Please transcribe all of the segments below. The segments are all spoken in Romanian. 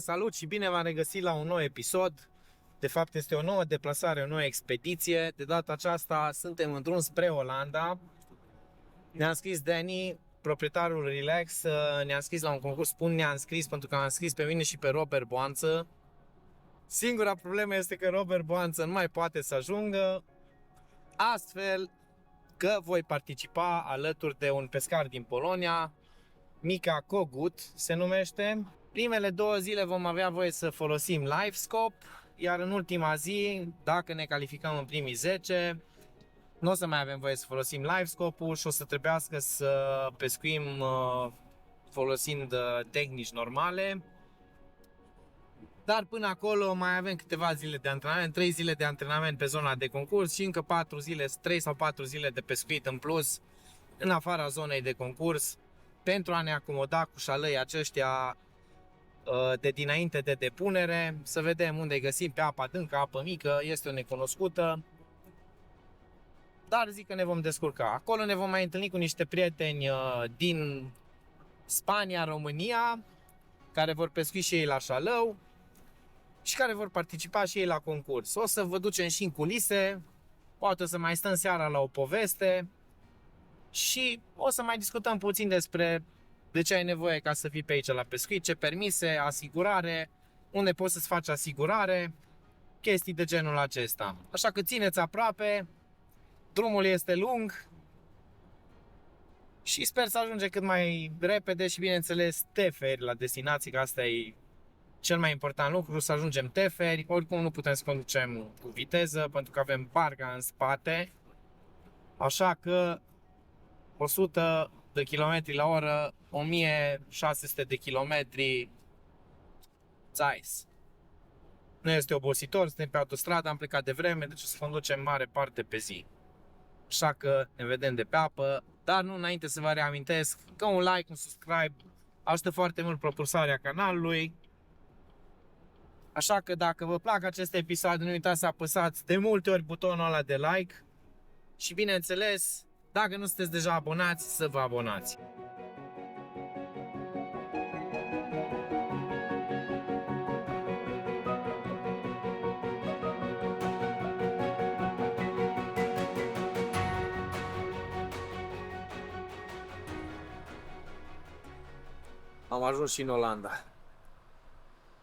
salut și bine v-am regăsit la un nou episod. De fapt este o nouă deplasare, o nouă expediție. De data aceasta suntem în drum spre Olanda. Ne-a scris Danny, proprietarul Relax, ne-a scris la un concurs. Spun ne-a scris pentru că am scris pe mine și pe Robert Boanță. Singura problemă este că Robert Boanță nu mai poate să ajungă, astfel că voi participa alături de un pescar din Polonia, Mica Kogut se numește. Primele 2 zile vom avea voie să folosim LiveScope, iar în ultima zi, dacă ne calificăm în primii 10, nu o să mai avem voie să folosim LiveScope-ul și o să trebuiască să pescuim folosind tehnici normale. Dar până acolo mai avem câteva zile de antrenament, 3 zile de antrenament pe zona de concurs și încă 4 zile, 3 sau 4 zile de pescuit în plus în afara zonei de concurs, pentru a ne acomoda cu șalăii aceștia de dinainte de depunere, să vedem unde găsim pe apă adâncă, apă mică, este o necunoscută, dar zic că ne vom descurca. Acolo ne vom mai întâlni cu niște prieteni din Spania, România, care vor pescui și ei la șalău și care vor participa și ei la concurs. O să vă ducem și în culise, poate o să mai stăm seara la o poveste și o să mai discutăm puțin despre de ce ai nevoie ca să fii pe aici la pescuit, ce permise, asigurare, unde poți să-ți faci asigurare, chestii de genul acesta. Așa că țineți aproape, drumul este lung și sper să ajungem cât mai repede și bineînțeles teferi la destinație, că asta e cel mai important lucru, să ajungem teferi. Oricum nu putem să conducem cu viteză pentru că avem barca în spate, așa că 100 de km la oră, 1600 de km, țais. Nu este obositor, suntem pe autostradă, am plecat de vreme, deci o să conducem mare parte pe zi. Așa că ne vedem de pe apă, dar nu înainte să vă reamintesc că un like, un subscribe ajută foarte mult propulsarea canalului. Așa că dacă vă plac aceste episoade, nu uitați să apăsați de multe ori butonul ăla de like și bineînțeles, dacă nu sunteți deja abonați, să vă abonați. Am ajuns și în Olanda.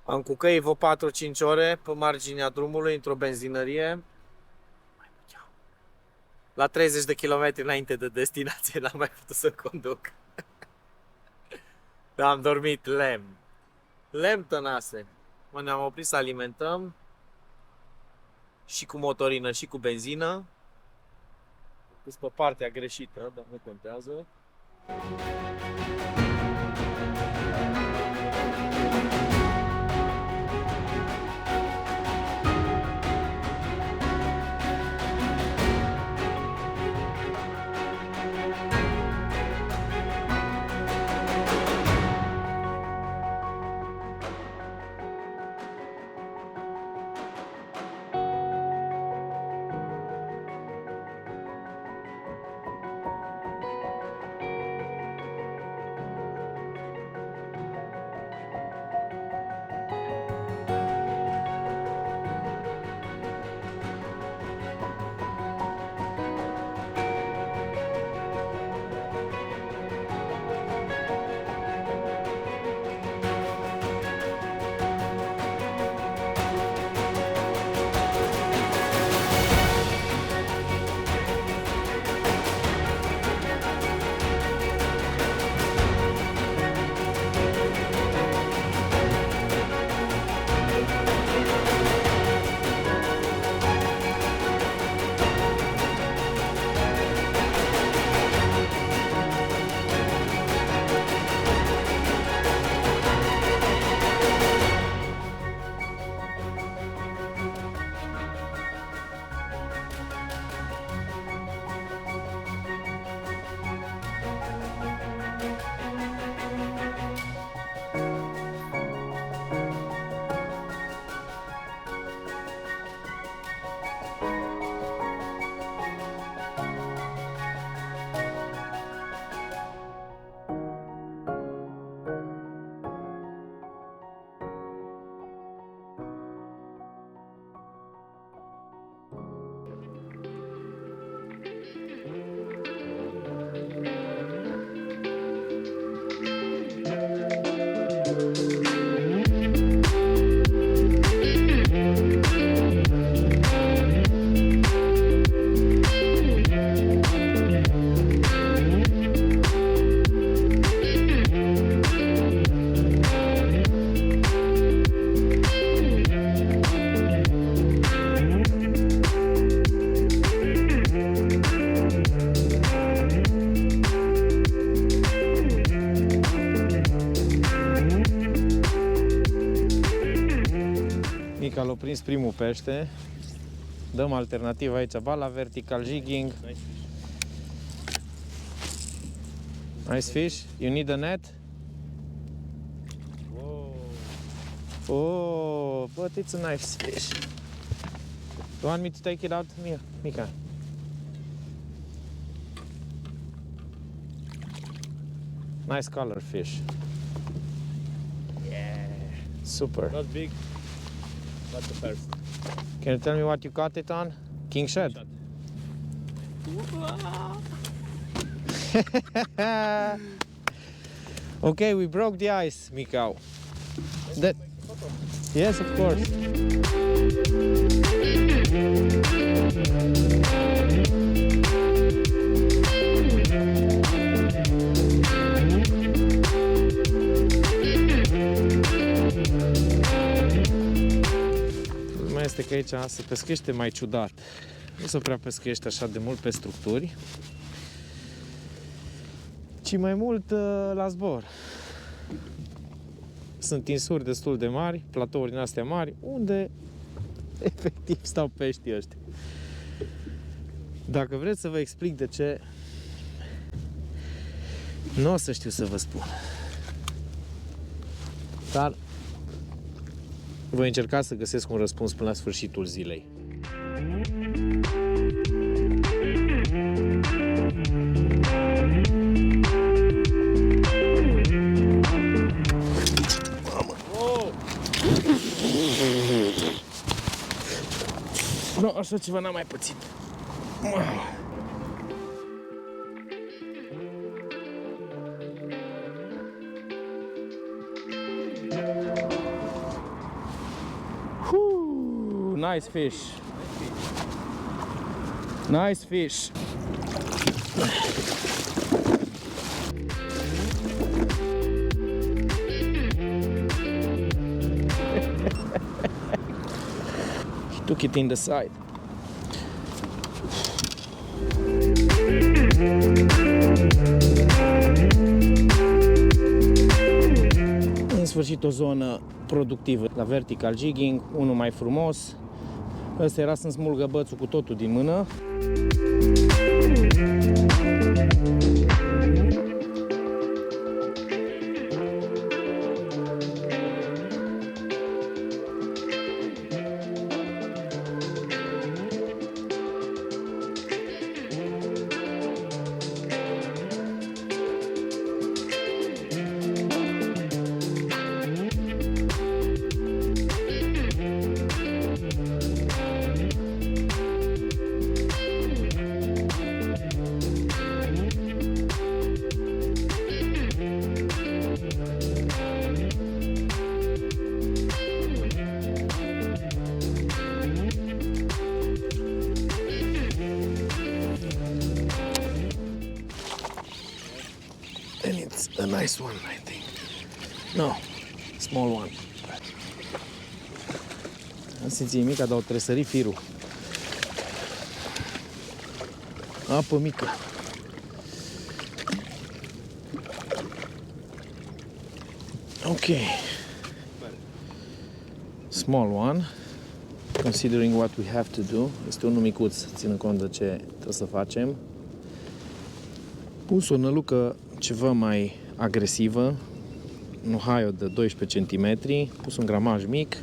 Am cu căi vreo 4-5 ore pe marginea drumului, într-o benzinărie. La 30 de km înainte de destinație n-am mai putut să conduc. Dar am dormit lemn. Lemn tănase. Ne-am oprit să alimentăm. Și cu motorină și cu benzină. Pus pe partea greșită, dar nu contează. Mica l-a prins primul pește. Dăm alternativa aici, ba la vertical jigging. Nice fish. You need a net? Oh, but it's a nice fish. You want me to take it out, Mica? Nice color fish. Yeah. Super. Not big, but the first. Can you tell me what you caught it on? King shad? Shad. Okay, we broke the ice, Mikau. That... Yes, of course. Problema este că aici se peschește mai ciudat. Nu se prea peschește așa de mult pe structuri, ci mai mult la zbor. Sunt tinsuri destul de mari, platouri din astea mari, unde efectiv stau peștii ăștia. Dacă vreți să vă explic de ce, nu o să știu să vă spun. Dar voi încerca să găsesc un răspuns până la sfârșitul zilei. Nu, așa ceva n-am mai pățit. Nice fish. Nice fish. He took it in the side. În sfârșit o zonă productivă la vertical jigging, unul mai frumos. Ăsta era să-mi smulgă bățul cu totul din mână. And it's a nice one, I think. No, small one. Am simțit mica, dar o tresări firul. Apă mică. Ok. Small one. Considering what we have to do. Este unul micuț, ținând cont de ce trebuie să facem. Pus o nălucă ceva mai agresivă, un haio de 12 cm, pus un gramaj mic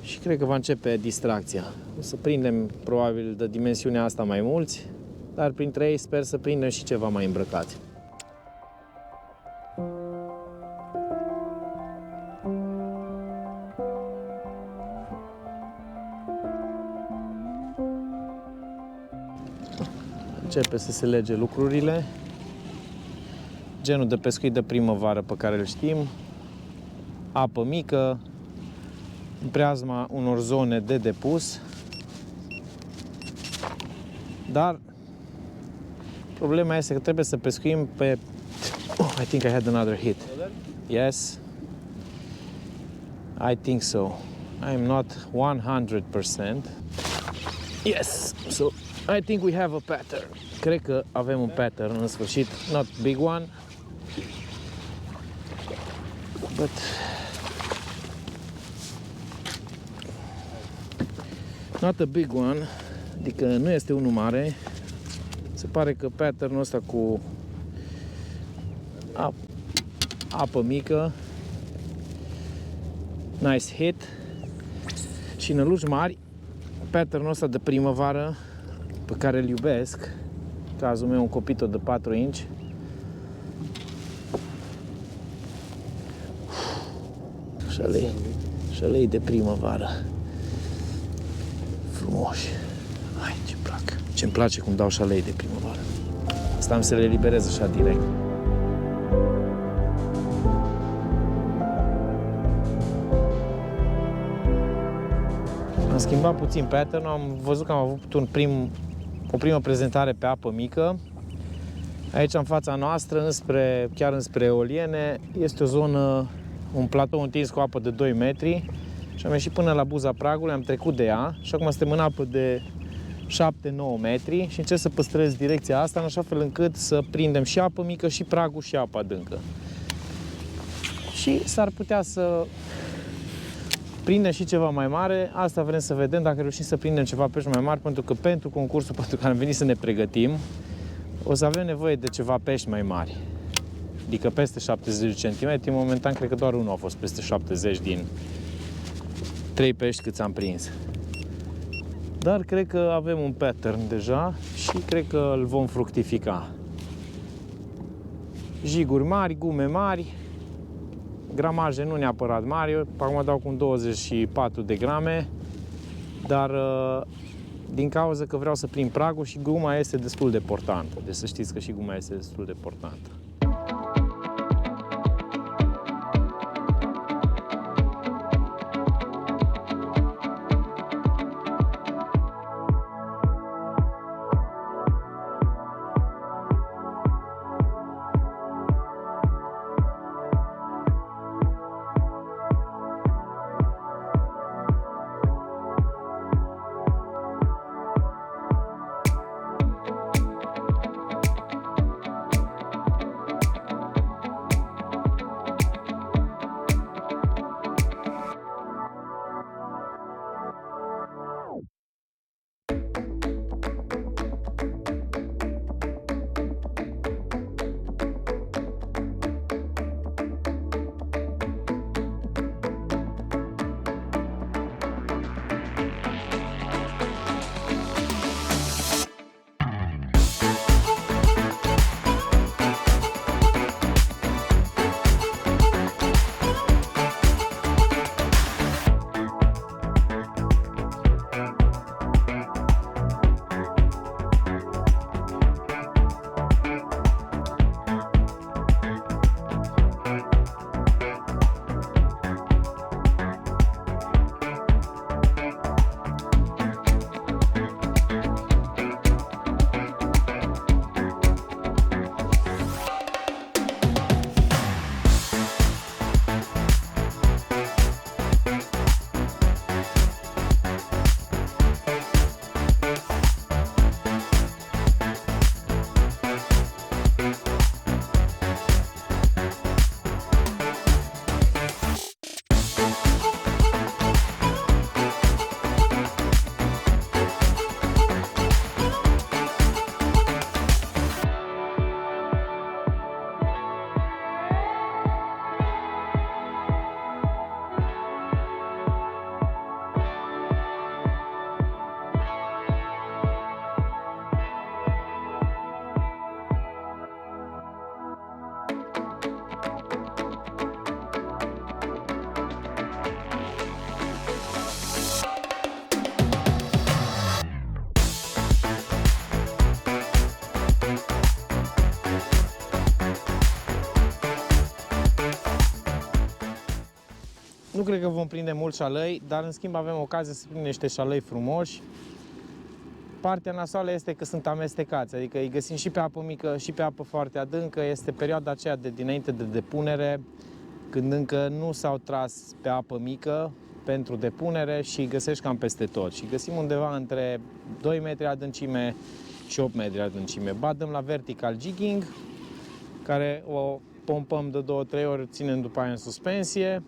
și cred că va începe distracția. O să prindem probabil de dimensiunea asta mai mulți, dar printre ei sper să prindem și ceva mai îmbrăcați. Începe să se lege lucrurile. Genul de pescuit de primăvară pe care îl știm. apă mică, în preajma unor zone de depus. Dar problema este că trebuie să pescuim pe... Oh, I think I had another hit. Yes. I think so. I'm not 100%. Yes. So, I think we have a pattern. Cred că avem un pattern în sfârșit. Not big one. But... not a big one. Adică nu este unul mare. Se pare că patternul ăsta cu apă mică, nice hit, și năluci mari, patternul ăsta de primăvară pe care îl iubesc, cazul meu un copito de 4 inch. Șalei de primăvară. Frumoși. Hai, ce-mi plac. Ce-mi place cum dau șalei de primăvară. Asta am să le eliberez așa direct. Am schimbat puțin pattern, am văzut că am avut o primă prezentare pe apă mică. Aici, în fața noastră, chiar înspre Eoliene, este o zonă, un platou întins cu apă de 2 metri și am ieșit până la buza pragului, am trecut de ea și acum suntem în apă de 7-9 metri și încerc să păstrez direcția asta în așa fel încât să prindem și apă mică, și pragul, și apă adâncă. Și s-ar putea să prindem și ceva mai mare. Asta vrem să vedem, dacă reușim să prindem ceva pești mai mari, pentru că pentru concursul pentru care am venit să ne pregătim o să avem nevoie de ceva pești mai mari. Adică peste 70 cm, momentan cred că doar unul a fost peste 70 din 3 pești câți am prins. Dar cred că avem un pattern deja și cred că îl vom fructifica. Jiguri mari, gume mari, gramaje nu neapărat mari, eu acum dau cu 24 de grame, dar din cauza că vreau să prind pragul și guma este destul de portantă. Deci să știți că și guma este destul de portantă. cred că vom prinde mulți șalăi, dar în schimb avem ocazia să prindem niște șalăi frumoși. Partea nasoală este că sunt amestecați, adică îi găsim și pe apă mică și pe apă foarte adâncă. Este perioada aceea de dinainte de depunere, când încă nu s-au tras pe apă mică pentru depunere și îi găsești cam peste tot. Și găsim undeva între 2 metri adâncime și 8 metri adâncime. Dăm la vertical jigging, care o pompăm de 2-3 ori, ținem după aia în suspensie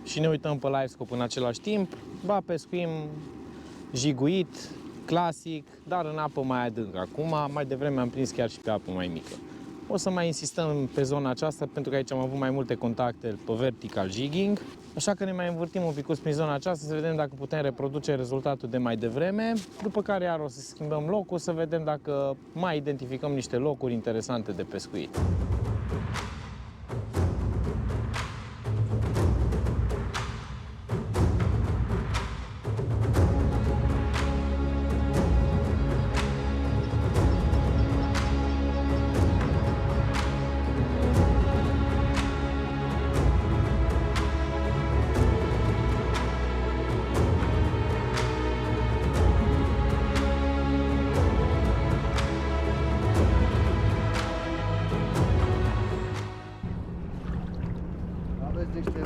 și ne uităm pe livescope în același timp. Pescuim jiguit, clasic, dar în apă mai adâncă. Acum, mai devreme am prins chiar și pe apă mai mică. O să mai insistăm pe zona aceasta, pentru că aici am avut mai multe contacte pe vertical jigging. Așa că ne mai învârtim un pic prin zona aceasta să vedem dacă putem reproduce rezultatul de mai devreme. După care iar o să schimbăm locul, să vedem dacă mai identificăm niște locuri interesante de pescuit.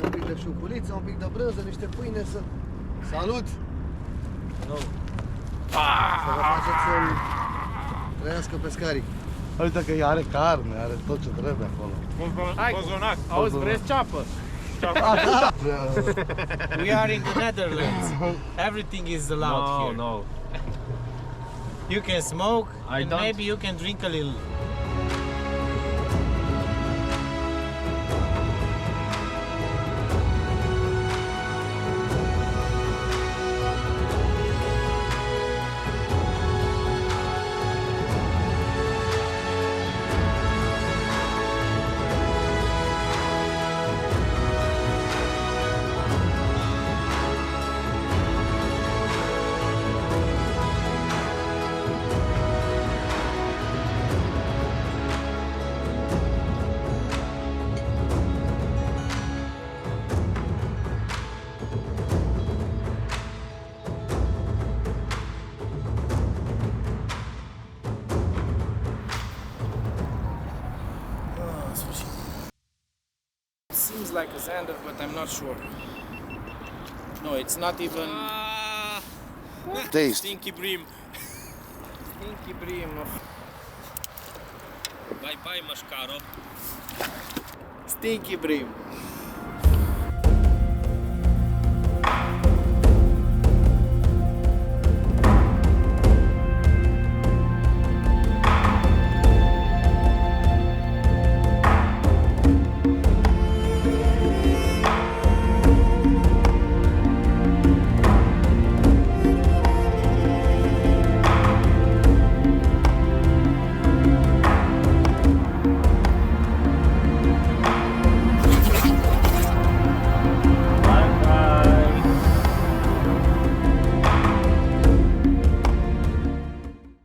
Un pic de șuculiță, un pic de brânză, niște pâine să... Salut! No. Să vă faceți un... Trăiască pescarii. Uite că are carne, are tot ce trebuie acolo. Cozonac, auzi, vreți ceapă? We are in the Netherlands. Everything is allowed here. No. You can smoke and don't. maybe you can drink a little. Seems like a zander, but I'm not sure. No, it's not even Taste. Stinky bream. stinky bream. Bye Mashkaro. Stinky bream.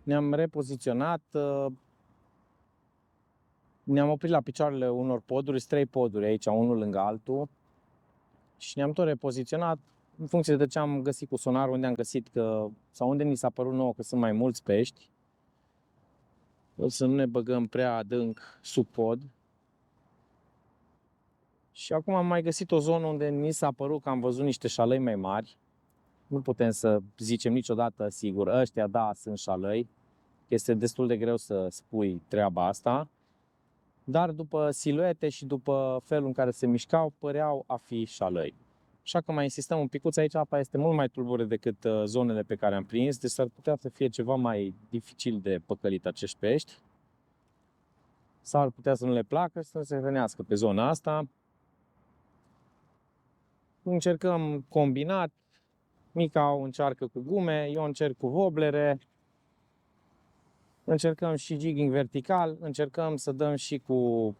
Ne-am repoziționat, ne-am oprit la picioarele unor poduri, 3 poduri aici, unul lângă altul, și ne-am tot repoziționat în funcție de ce am găsit cu sonarul, unde am găsit că, sau unde ni s-a părut nouă că sunt mai mulți pești. O să nu ne băgăm prea adânc sub pod. Și acum am mai găsit o zonă unde ni s-a părut că am văzut niște șalăi mai mari. Nu putem să zicem niciodată sigur, ăștia da, sunt șalăi. Este destul de greu să spui treaba asta. Dar după siluete și după felul în care se mișcau, păreau a fi șalăi. Așa că mai insistăm un picuț, aici apa este mult mai tulbure decât zonele pe care am prins, deci s-ar putea să fie ceva mai dificil de păcălit acești pești. Sau ar putea să nu le placă și să se hrănească pe zona asta. Încercăm combinat, Mica o încearcă cu gume, eu încerc cu voblere. Încercăm și jigging vertical, încercăm să dăm și cu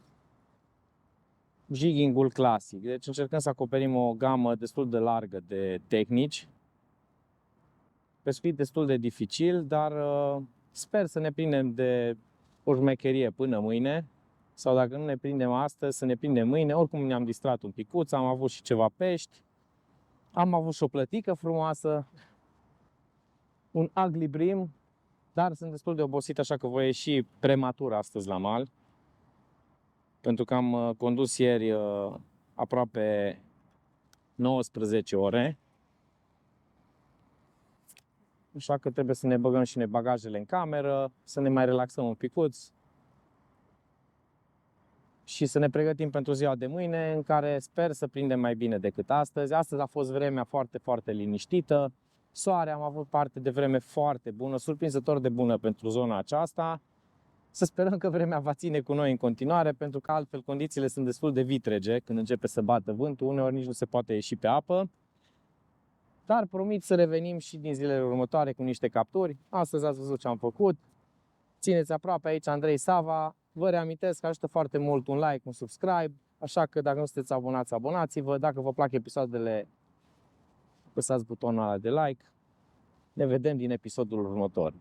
jigging-ul clasic. Deci încercăm să acoperim o gamă destul de largă de tehnici. Pescuit destul de dificil, dar sper să ne prindem de o șmecherie până mâine. sau dacă nu ne prindem astăzi, să ne prindem mâine. Oricum ne-am distrat un picuț, am avut și ceva pești, am avut și o plătică frumoasă, un ugly bream, dar sunt destul de obosit, așa că voi ieși prematur astăzi la mal, pentru că am condus ieri aproape 19 ore, așa că trebuie să ne băgăm și ne bagajele în cameră, să ne mai relaxăm un picuț și să ne pregătim pentru ziua de mâine, în care sper să prindem mai bine decât astăzi. Astăzi a fost vremea foarte, foarte liniștită, soare, am avut parte de vreme foarte bună, surprinzător de bună pentru zona aceasta. Să sperăm că vremea va ține cu noi în continuare, pentru că altfel condițiile sunt destul de vitrege când începe să bată vântul, uneori nici nu se poate ieși pe apă. Dar promit să revenim și din zilele următoare cu niște capturi. Astăzi ați văzut ce am făcut. Țineți aproape aici Andrei Sava. Vă reamintesc că ajută foarte mult un like, un subscribe. Așa că dacă nu sunteți abonați, abonați-vă. Dacă vă plac episoadele, apăsați butonul ăla de like. Ne vedem din episodul următor.